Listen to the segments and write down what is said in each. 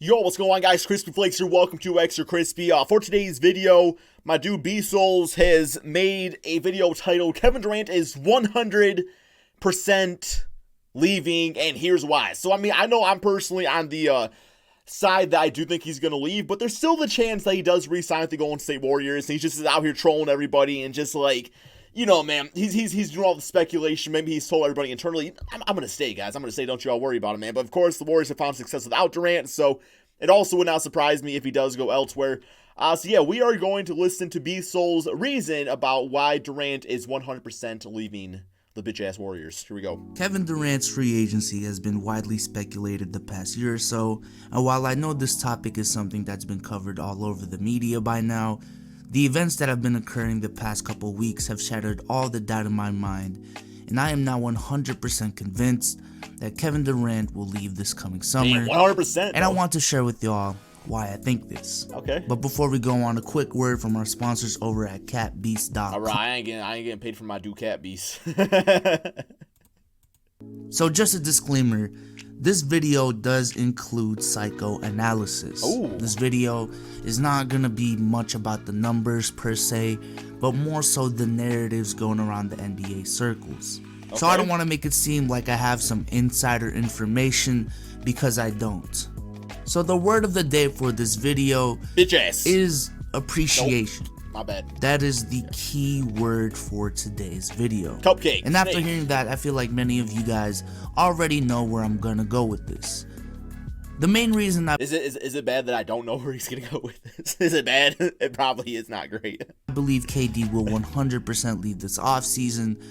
Yo, what's going on, guys? Crispy Flakes here. Welcome to Extra Crispy. For today's video, my dude B-Souls has made a video titled Kevin Durant is 100% leaving, and here's why. So, I mean, I know I'm personally on the side that I do think he's going to leave, but there's still the chance that he does re-sign with the Golden State Warriors, and he's just out here trolling everybody and just like, you know, man, he's doing all the speculation. Maybe he's told everybody internally, I'm going to stay, guys. I'm going to stay. Don't you all worry about it, man. But, of course, the Warriors have found success without Durant, so it also would not surprise me if he does go elsewhere. So, yeah, we are going to listen to B-Soul's reason about why Durant is 100% leaving the bitch-ass Warriors. Here we go. Kevin Durant's free agency has been widely speculated the past year or so, and while I know this topic is something that's been covered all over the media by now, the events that have been occurring the past couple weeks have shattered all the doubt in my mind, and I am now 100% convinced that Kevin Durant will leave this coming summer. 100%. And I want to share with y'all why I think this. Okay. But before we go on, a quick word from our sponsors over at catbeast.com. Alright, I ain't getting paid for my dude Cat Beast. So just a disclaimer, this video does include psychoanalysis. Ooh. This video is not going to be much about the numbers per se, but more so the narratives going around the NBA circles. Okay. So I don't want to make it seem like I have some insider information, because I don't. So the word of the day for this video is appreciation. Nope. My bad. That is the key word for today's video. Cupcake. And after snake. hearing that, I feel like many of you guys already know where I'm gonna go with this. The main reason I Is it bad that I don't know where he's gonna go with this? Is it bad? It probably is not great. I believe KD will 100% leave this offseason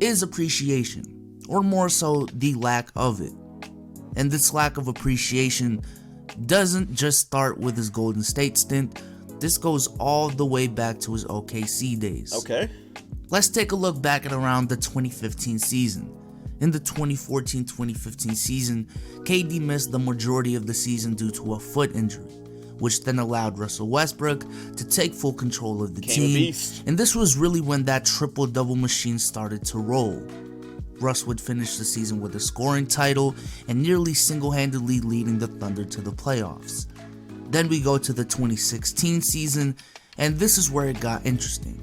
is appreciation, or more so the lack of it. And this lack of appreciation doesn't just start with his Golden State stint. This goes all the way back to his OKC days. Okay. Let's take a look back at around the 2015 season. In the 2014-2015 season, KD missed the majority of the season due to a foot injury, which then allowed Russell Westbrook to take full control of the team. And this was really when that triple-double machine started to roll. Russ would finish the season with a scoring title and nearly single-handedly leading the Thunder to the playoffs. Then we go to the 2016 season, and this is where it got interesting.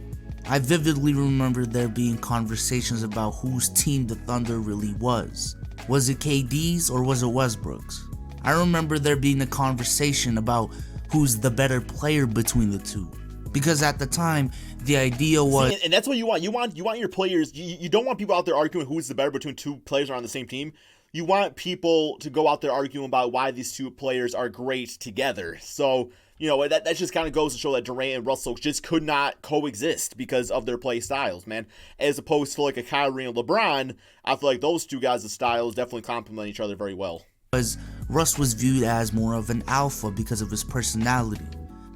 I vividly remember there being conversations about whose team the Thunder really was. Was it KD's or was it Westbrook's? I remember there being a conversation about who's the better player between the two. Because at the time, the idea was... and that's what you want. You want your players... You don't want people out there arguing who's the better between two players on the same team. You want people to go out there arguing about why these two players are great together. So, you know, that just kind of goes to show that Durant and Russell just could not coexist because of their play styles, man. As opposed to like a Kyrie and LeBron, I feel like those two guys' styles definitely complement each other very well. Because Russ was viewed as more of an alpha because of his personality.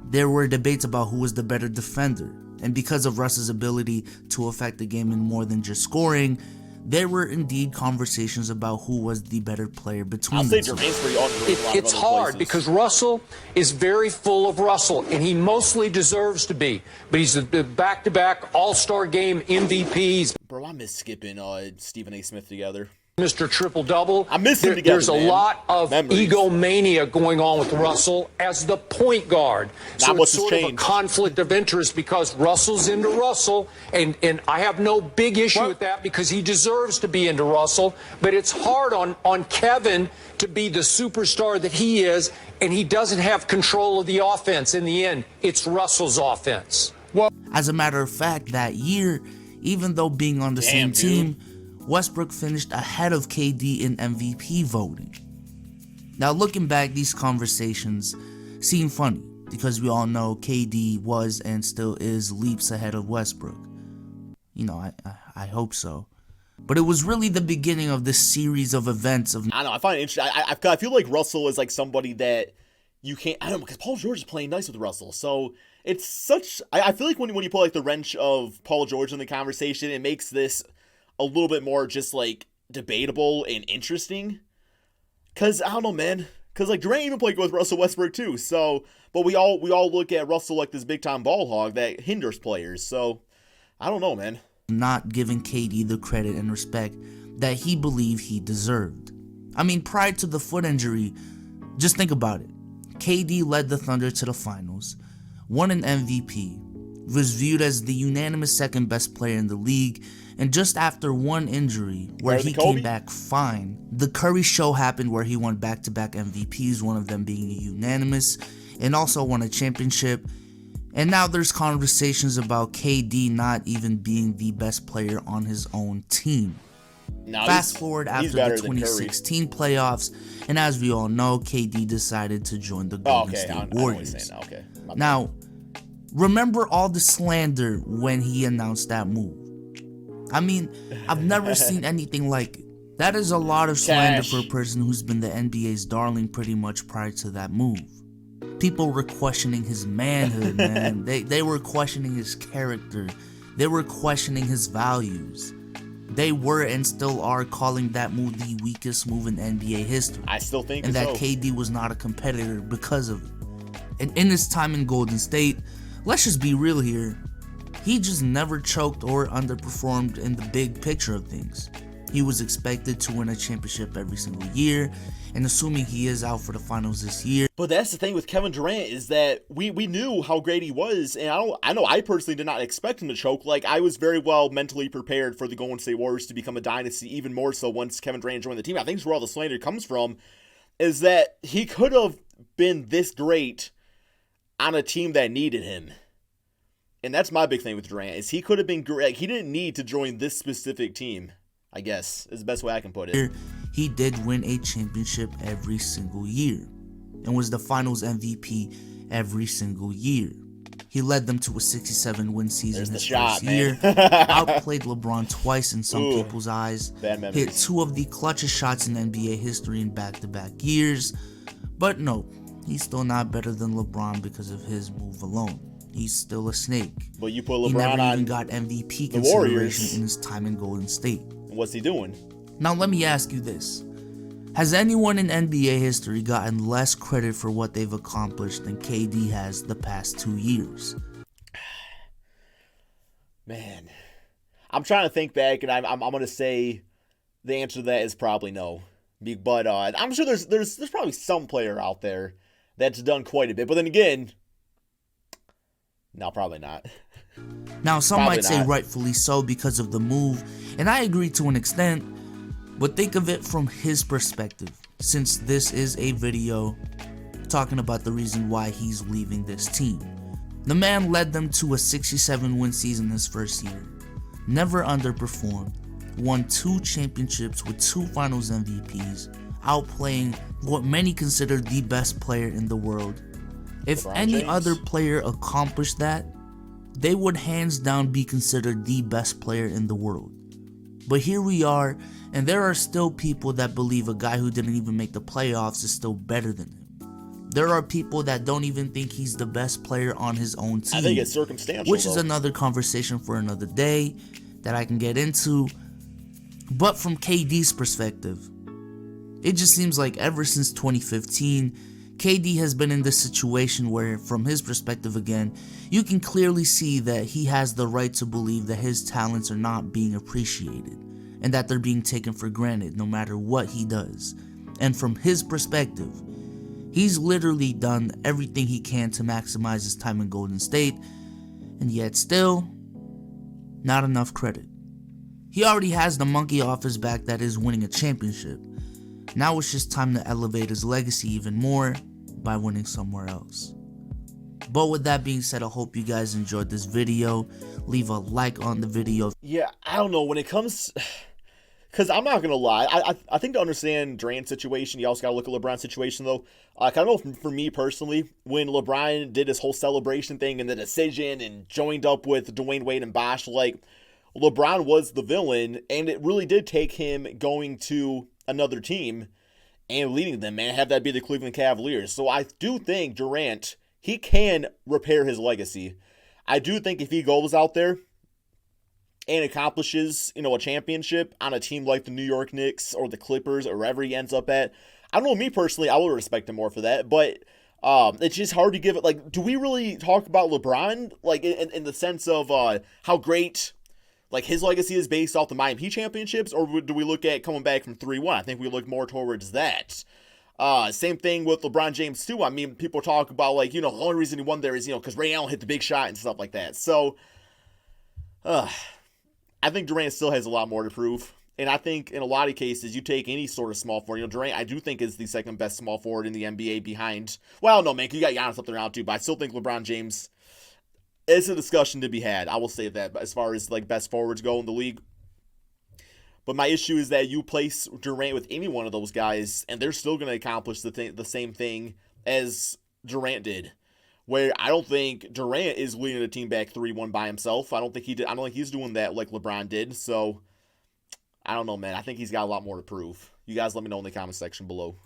There were debates about who was the better defender. And because of Russ's ability to affect the game in more than just scoring, there were indeed conversations about who was the better player between the two. It's hard because Russell is very full of Russell, and he mostly deserves to be. But he's a back-to-back All-Star Game MVPs. Bro, I miss skipping Stephen A. Smith together. Mr. Triple-Double. I miss him together, There's a lot of egomania going on with Russell as the point guard. So it's sort of a conflict of interest because Russell's into Russell, and I have no big issue with that because he deserves to be into Russell, but it's hard on Kevin to be the superstar that he is, and he doesn't have control of the offense in the end. It's Russell's offense. Well, as a matter of fact, that year, even though being on the same team, Westbrook finished ahead of KD in MVP voting. Now looking back, these conversations seem funny because we all know KD was and still is leaps ahead of Westbrook. You know, I hope so. But it was really the beginning of this series of events of... I don't know, I find it interesting. I feel like Russell is like somebody that you can't... I don't know, because Paul George is playing nice with Russell, so it's such... I feel like when you put like the wrench of Paul George in the conversation, it makes this a little bit more just like debatable and interesting. Cause I don't know, man. Cause like Durant even played with Russell Westbrook too. So, but we all look at Russell like this big time ball hog that hinders players. So, I don't know, man. Not giving KD the credit and respect that he believed he deserved. I mean, prior to the foot injury, just think about it. KD led the Thunder to the finals, won an MVP, was viewed as the unanimous second best player in the league, and just after one injury, where he came back fine, the Curry show happened where he won back-to-back MVPs, one of them being a unanimous, and also won a championship. And now there's conversations about KD not even being the best player on his own team. Fast forward after the 2016 playoffs, and as we all know, KD decided to join the Golden State Warriors. Now, remember all the slander when he announced that move. I mean, I've never seen anything like it. That is a lot of slander for a person who's been the NBA's darling pretty much prior to that move. People were questioning his manhood, man. They were questioning his character. They were questioning his values. They were and still are calling that move the weakest move in NBA history. I still think so. And that KD was not a competitor because of it. And in his time in Golden State, let's just be real here, he just never choked or underperformed in the big picture of things. He was expected to win a championship every single year, and assuming he is out for the finals this year. But that's the thing with Kevin Durant, is that we knew how great he was, and I know I personally did not expect him to choke. Like, I was very well mentally prepared for the Golden State Warriors to become a dynasty, even more so once Kevin Durant joined the team. I think that's where all the slander comes from, is that he could have been this great on a team that needed him. And that's my big thing with Durant, is he could have been great. He didn't need to join this specific team, I guess, is the best way I can put it. He did win a championship every single year and was the finals MVP every single year. He led them to a 67-win season his first year, outplayed LeBron twice in some people's eyes, hit two of the clutchest shots in NBA history in back-to-back years, but no, he's still not better than LeBron because of his move alone. He's still a snake. But you put LeBron he never on even got MVP the consideration Warriors in his time in Golden State. What's he doing? Now let me ask you this. Has anyone in NBA history gotten less credit for what they've accomplished than KD has the past 2 years? Man, I'm trying to think back, and I'm going to say the answer to that is probably no. But I'm sure there's probably some player out there that's done quite a bit. But then again, no, probably not. Now, some might say rightfully so because of the move, and I agree to an extent, but think of it from his perspective, since this is a video talking about the reason why he's leaving this team. The man led them to a 67-win season his first year, never underperformed, won 2 championships with 2 finals MVPs, outplaying what many consider the best player in the world. If any other player accomplished that, they would hands down be considered the best player in the world. But here we are, and there are still people that believe a guy who didn't even make the playoffs is still better than him. There are people that don't even think he's the best player on his own team. I think it's circumstantial, which is another conversation for another day that I can get into. But from KD's perspective, it just seems like ever since 2015, KD has been in this situation where, from his perspective again, you can clearly see that he has the right to believe that his talents are not being appreciated and that they're being taken for granted no matter what he does. And from his perspective, he's literally done everything he can to maximize his time in Golden State, and yet still, not enough credit. He already has the monkey off his back that is winning a championship. Now it's just time to elevate his legacy even more by winning somewhere else. But with that being said, I hope you guys enjoyed this video. Leave a like on the video. Yeah, I don't know, when it comes, because I'm not going to lie, I think to understand Durant's situation, you also got to look at LeBron's situation though. I don't know, for me personally, when LeBron did his whole celebration thing and the decision and joined up with Dwayne Wade and Bosh, like, LeBron was the villain, and it really did take him going to another team and leading them and have that be the Cleveland Cavaliers. So I do think Durant, he can repair his legacy. I do think if he goes out there and accomplishes, a championship on a team like the New York Knicks or the Clippers or wherever he ends up at, I don't know, me personally, I would respect him more for that. But it's just hard to give it, like, do we really talk about LeBron, like, in the sense of how great, like, his legacy is based off the Miami Heat championships, or do we look at coming back from 3-1? I think we look more towards that. Same thing with LeBron James too. I mean, people talk about like, the only reason he won there is, because Ray Allen hit the big shot and stuff like that. So, I think Durant still has a lot more to prove. And I think in a lot of cases, you take any sort of small forward. Durant, I do think is the second best small forward in the NBA behind. Well, no, man, you got Giannis up there now too, but I still think LeBron James is a discussion to be had. I will say that as far as like best forwards go in the league. But my issue is that you place Durant with any one of those guys, and they're still going to accomplish the same thing as Durant did. Where I don't think Durant is leading the team back 3-1 by himself. I don't think he's doing that like LeBron did. So I don't know, man. I think he's got a lot more to prove. You guys let me know in the comment section below.